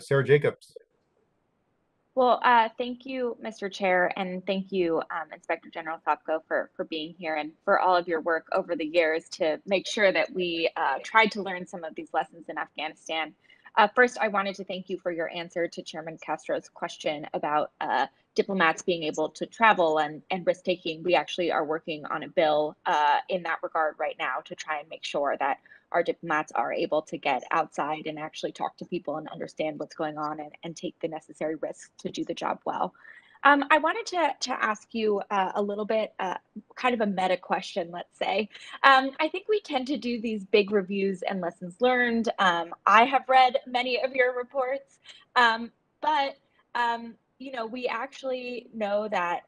Sara Jacobs. Well, thank you, Mr. Chair, and thank you, Inspector General Sopko, for being here and for all of your work over the years to make sure that we tried to learn some of these lessons in Afghanistan. First, I wanted to thank you for your answer to Chairman Castro's question about diplomats being able to travel and risk-taking. We actually are working on a bill in that regard right now to try and make sure that our diplomats are able to get outside and actually talk to people and understand what's going on and take the necessary risks to do the job well. I wanted to ask you a little bit, kind of a meta question, let's say. I think we tend to do these big reviews and lessons learned. I have read many of your reports, but you know, we actually know that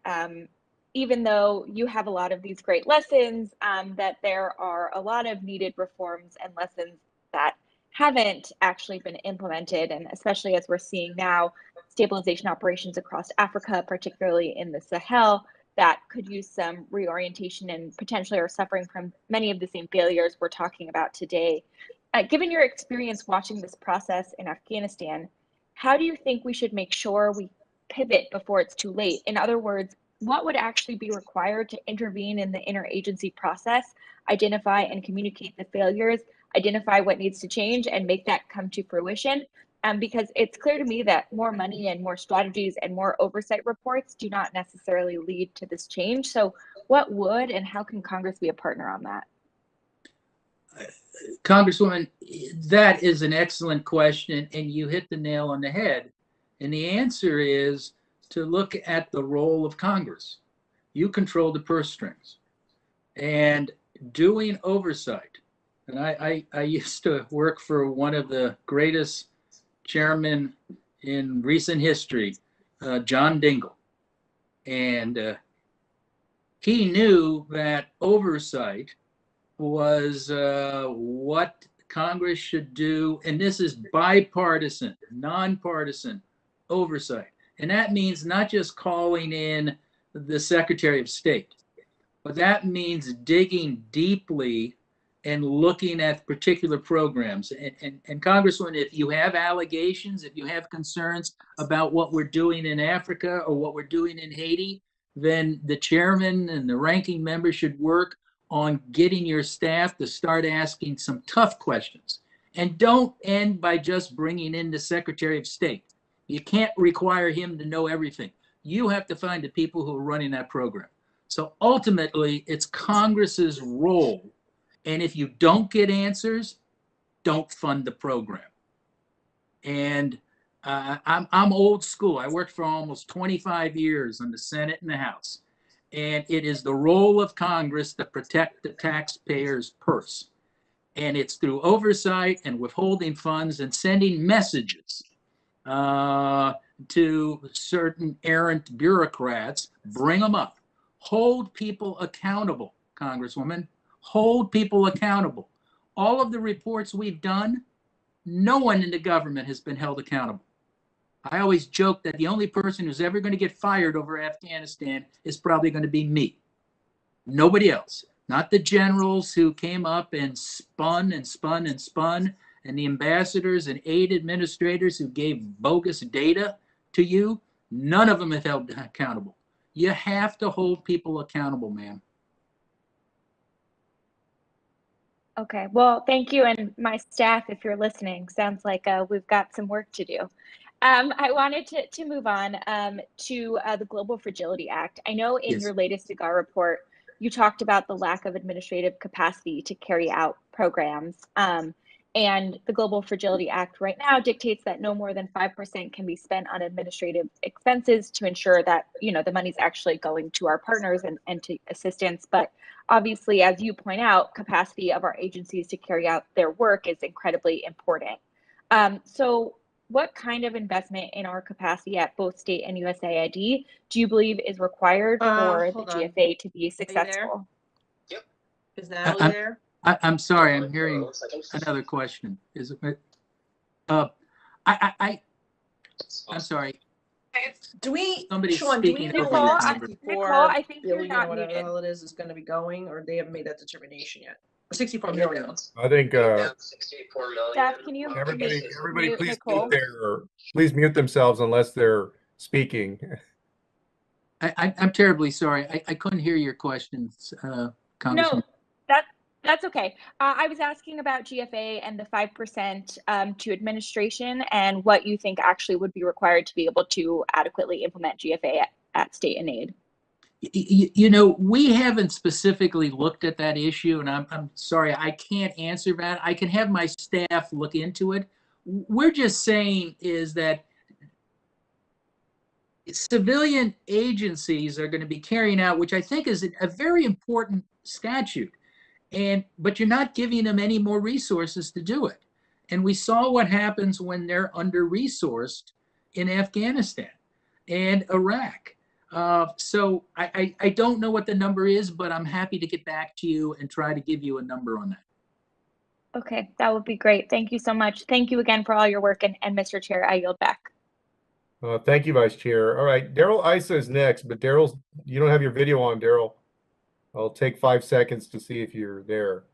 even though you have a lot of these great lessons, that there are a lot of needed reforms and lessons that haven't actually been implemented. And especially as we're seeing now, stabilization operations across Africa, particularly in the Sahel, that could use some reorientation and potentially are suffering from many of the same failures we're talking about today. Given your experience watching this process in Afghanistan, how do you think we should make sure we pivot before it's too late? In other words, what would actually be required to intervene in the interagency process, identify and communicate the failures, identify what needs to change, and make that come to fruition? Because it's clear to me that more money and more strategies and more oversight reports do not necessarily lead to this change. So what would and how can Congress be a partner on that? Congresswoman, that is an excellent question, and you hit the nail on the head. And the answer is to look at the role of Congress. You control the purse strings. And doing oversight, and I used to work for one of the greatest chairmen in recent history, John Dingell. And he knew that oversight was what Congress should do, and this is bipartisan, nonpartisan oversight. And that means not just calling in the Secretary of State, but that means digging deeply and looking at particular programs. And Congressman, if you have allegations, if you have concerns about what we're doing in Africa or what we're doing in Haiti, then the chairman and the ranking member should work on getting your staff to start asking some tough questions. And don't end by just bringing in the Secretary of State. You can't require him to know everything. You have to find the people who are running that program. So ultimately, it's Congress's role. And if you don't get answers, don't fund the program. And I'm old school. I worked for almost 25 years in the Senate and the House. And it is the role of Congress to protect the taxpayer's purse. And it's through oversight and withholding funds and sending messages to certain errant bureaucrats. Bring them up. Hold people accountable, Congresswoman. Hold people accountable. All of the reports we've done, no one in the government has been held accountable. I always joke that the only person who's ever going to get fired over Afghanistan is probably going to be me. Nobody else. Not the generals who came up and spun and spun and spun, and the ambassadors and aid administrators who gave bogus data to you. None of them have held accountable. You have to hold people accountable, ma'am. Okay, well, thank you. And my staff, if you're listening, sounds like we've got some work to do. I wanted to move on to the Global Fragility Act. I know in your latest CIGAR report, you talked about the lack of administrative capacity to carry out programs. And the Global Fragility Act right now dictates that no more than 5% can be spent on administrative expenses to ensure that, you know, the money's actually going to our partners and to assistance. But obviously, as you point out, capacity of our agencies to carry out their work is incredibly important. So what kind of investment in our capacity at both state and USAID do you believe is required for the GFA to be successful? Yep. Is Natalie there? I'm sorry, I'm hearing another question. Is it? I'm sorry. Do we, Somebody's Sean, do we speaking know over when you. before Nicole, I think you're billion not or whatever the muted. hell it is going to be going, or they haven't made that determination yet? 64 million. I think Staff, can you everybody mute please Nicole? please mute themselves unless they're speaking. I'm terribly sorry. I couldn't hear your questions, Congressman. No, that's okay. I was asking about GFA and the 5% to administration and what you think actually would be required to be able to adequately implement GFA at state and aid. You know, we haven't specifically looked at that issue, and I'm sorry, I can't answer that. I can have my staff look into it. We're just saying is that civilian agencies are going to be carrying out, which I think is a very important statute, but you're not giving them any more resources to do it. And we saw what happens when they're under-resourced in Afghanistan and Iraq. So I don't know what the number is, but I'm happy to get back to you and try to give you a number on that. Okay, that would be great. Thank you so much. Thank you again for all your work. And Mr. Chair, I yield back. Thank you, Vice Chair. All right, Daryl Issa is next, but you don't have your video on, Daryl. I'll take 5 seconds to see if you're there.